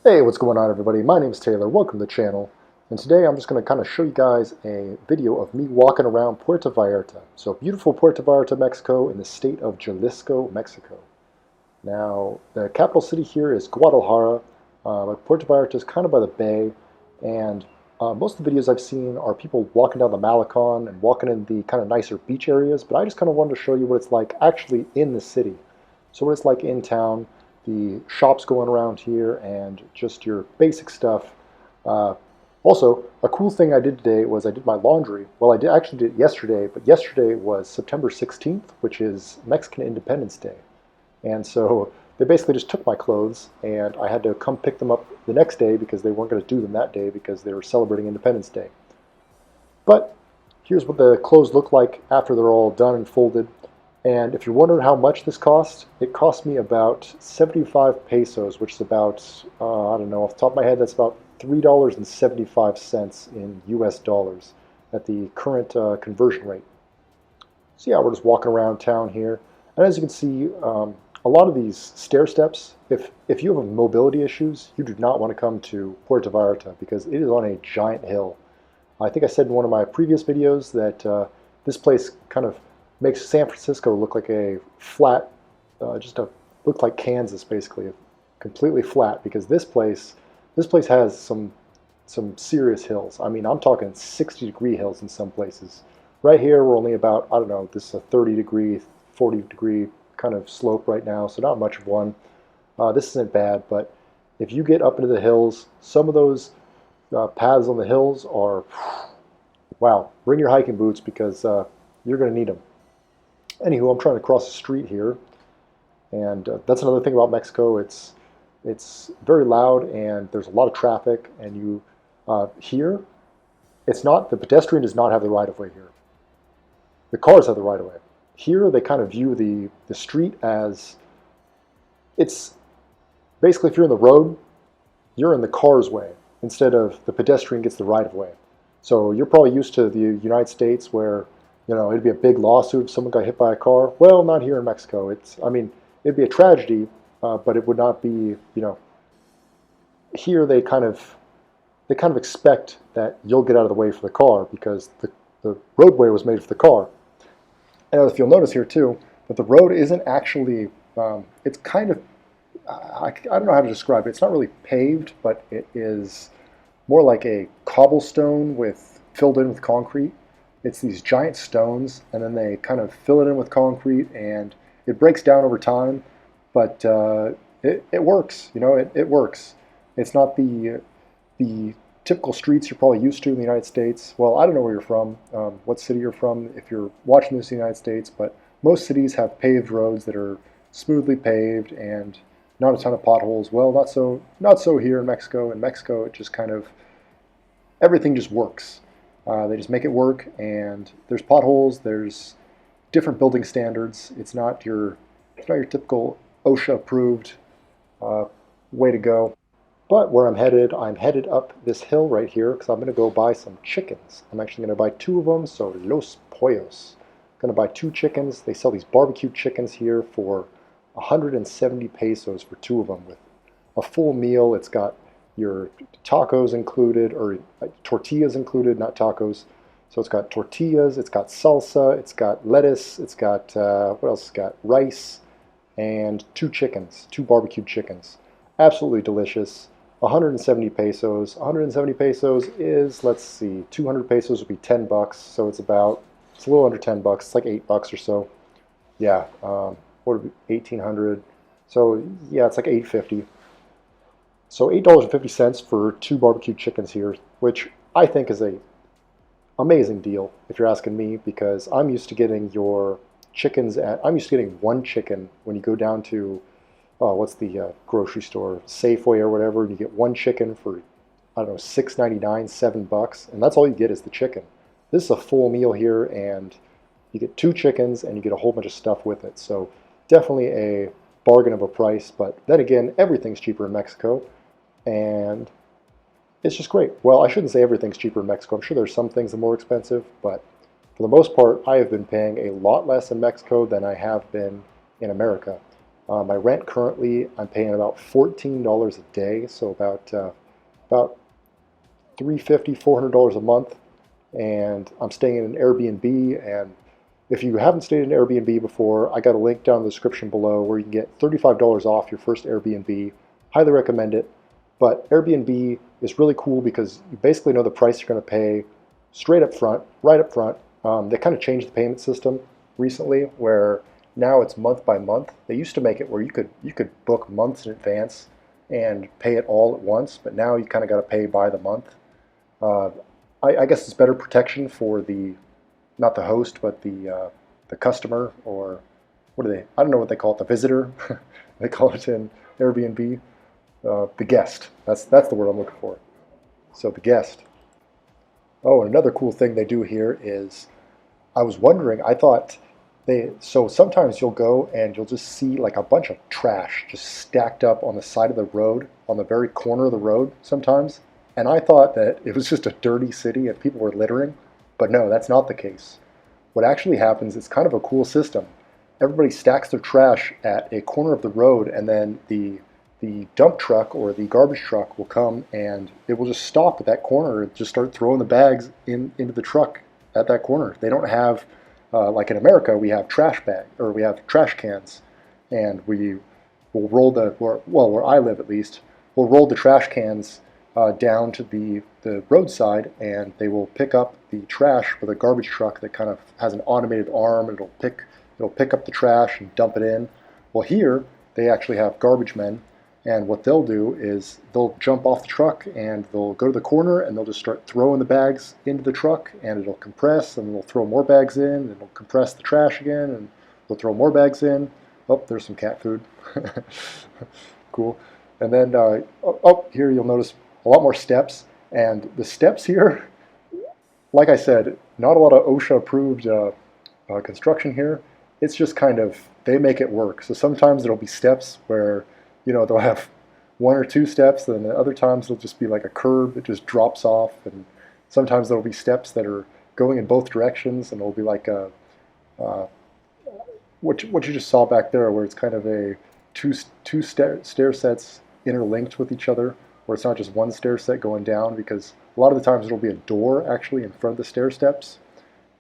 Hey, what's going on everybody? My name is Taylor, welcome to the channel, and today I'm just going to kind of show you guys a video of me walking around Puerto Vallarta. So beautiful Puerto Vallarta, Mexico in the state of Jalisco, Mexico. Now, the capital city here is Guadalajara, but Puerto Vallarta is kind of by the bay, and most of the videos I've seen are people walking down the Malecon and walking in the kind of nicer beach areas, but I just kind of wanted to show you what it's like actually in the city. So what it's like in town, the shops going around here, and just your basic stuff. Also, a cool thing I did today was I did my laundry. Well, actually did it yesterday, but yesterday was September 16th, which is Mexican Independence Day. And so they basically just took my clothes, and I had to come pick them up the next day because they weren't going to do them that day because they were celebrating Independence Day. But here's what the clothes look like after they're all done and folded. And if you're wondering how much this cost, it cost me about 75 pesos, which is about, I don't know, off the top of my head, that's about $3.75 in US dollars at the current conversion rate. So yeah, we're just walking around town here. And as you can see, a lot of these stair steps, if you have mobility issues, you do not want to come to Puerto Vallarta because it is on a giant hill. I think I said in one of my previous videos that this place kind of makes San Francisco look like a flat, look like Kansas basically, completely flat, because this place has some serious hills. I mean, I'm talking 60-degree hills in some places. Right here, we're only about, I don't know, this is a 30-degree, 40-degree kind of slope right now, so not much of one. This isn't bad, but if you get up into the hills, some of those paths on the hills are, wow, bring your hiking boots because you're going to need them. Anywho, I'm trying to cross the street here, and that's another thing about Mexico. It's very loud, and there's a lot of traffic, and you here, it's not, the pedestrian does not have the right-of-way here. The cars have the right-of-way. Here, they kind of view the street as, it's basically, if you're in the road, you're in the car's way, instead of the pedestrian gets the right-of-way. So you're probably used to the United States where, you know, it'd be a big lawsuit if someone got hit by a car. Well, not here in Mexico. I mean, it'd be a tragedy, but it would not be, you know, here they kind of expect that you'll get out of the way for the car because the roadway was made for the car. And if you'll notice here too, that the road isn't actually, it's kind of, I don't know how to describe it. It's not really paved, but it is more like a cobblestone filled in with concrete. It's these giant stones, and then they kind of fill it in with concrete, and it breaks down over time, but it works. You know, it works. It's not the typical streets you're probably used to in the United States. Well, I don't know where you're from, what city you're from, if you're watching this in the United States, but most cities have paved roads that are smoothly paved and not a ton of potholes. Well, not so here in Mexico. In Mexico, it just kind of, everything just works. They just make it work, and there's potholes, there's different building standards. It's not your typical OSHA-approved way to go. But where I'm headed up this hill right here because I'm going to go buy some chickens. I'm actually going to buy 2 of them, so los pollos. I'm going to buy 2 chickens. They sell these barbecue chickens here for 170 pesos for 2 of them with a full meal. It's got your tacos included, or tortillas included, not tacos. So it's got tortillas, it's got salsa, it's got lettuce, it's got, what else? It's got rice, and 2 chickens, 2 barbecued chickens. Absolutely delicious. 170 pesos. 170 pesos is, let's see, 200 pesos would be 10 bucks. So it's a little under 10 bucks. It's like 8 bucks or so. Yeah, what would it be, 1800. So yeah, it's like 8.50. So $8.50 for 2 barbecued chickens here, which I think is a amazing deal if you're asking me, because I'm used to getting your chickens I'm used to getting 1 chicken when you go down to, what's the grocery store, Safeway or whatever, and you get 1 chicken for, I don't know, $6.99, 7 bucks, and that's all you get is the chicken. This is a full meal here, and you get 2 chickens and you get a whole bunch of stuff with it. So definitely a bargain of a price, but then again, everything's cheaper in Mexico. And it's just great. Well, I shouldn't say everything's cheaper in Mexico. I'm sure there's some things that are more expensive, but for the most part, I have been paying a lot less in Mexico than I have been in America. My rent currently, I'm paying about $14 a day, so about $350, $400 a month, and I'm staying in an Airbnb. And if you haven't stayed in an Airbnb before, I got a link down in the description below where you can get $35 off your first Airbnb. Highly recommend it. But Airbnb is really cool because you basically know the price you're going to pay straight up front, right up front. They kind of changed the payment system recently where now it's month by month. They used to make it where you could book months in advance and pay it all at once, but now you kind of got to pay by the month. Uh, I guess it's better protection for the not the host, but the customer, or what do they? I don't know what they call it. The visitor, they call it in Airbnb. The guest. That's the word I'm looking for. So the guest. Oh, and another cool thing they do here is, I was wondering. I thought so sometimes you'll go and you'll just see like a bunch of trash just stacked up on the side of the road, on the very corner of the road sometimes. And I thought that it was just a dirty city and people were littering, but no, that's not the case. What actually happens is kind of a cool system. Everybody stacks their trash at a corner of the road, and then the dump truck or the garbage truck will come and it will just stop at that corner and just start throwing the bags into the truck at that corner. They don't have, like in America, we have trash bag, or we have trash cans, and we will roll where I live at least, we'll roll the trash cans down to the roadside, and they will pick up the trash with a garbage truck that kind of has an automated arm. It'll pick up the trash and dump it in. Well, here they actually have garbage men, and what they'll do is they'll jump off the truck and they'll go to the corner and they'll just start throwing the bags into the truck, and it'll compress, and they'll throw more bags in, and it'll compress the trash again, and they'll throw more bags in. Oh, there's some cat food. Cool. And then, here you'll notice a lot more steps, and the steps here, like I said, not a lot of OSHA approved construction here. It's just kind of, they make it work. So sometimes there'll be steps where, they'll have one or two steps, and then other times it'll just be like a curb that just drops off, and sometimes there'll be steps that are going in both directions, and it'll be like what you just saw back there, where it's kind of a two stair sets interlinked with each other, where it's not just one stair set going down, because a lot of the times there'll be a door actually in front of the stair steps,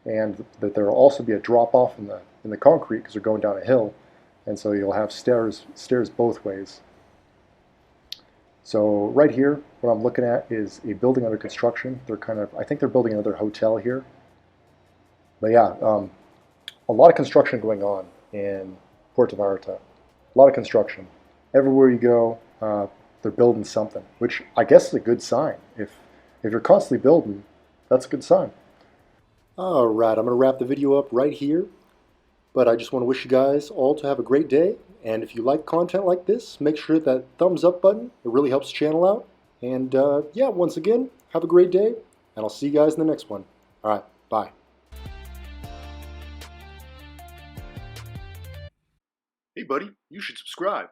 and that there will also be a drop off in the concrete because they're going down a hill, and so you'll have stairs both ways. So right here, what I'm looking at is a building under construction. I think they're building another hotel here. But yeah, a lot of construction going on in Puerto Vallarta. A lot of construction. Everywhere you go, they're building something, which I guess is a good sign. If you're constantly building, that's a good sign. All right, I'm going to wrap the video up right here. But I just want to wish you guys all to have a great day. And if you like content like this, make sure to hit that thumbs up button. It really helps the channel out. And yeah, once again, have a great day. And I'll see you guys in the next one. All right, bye. Hey buddy, you should subscribe.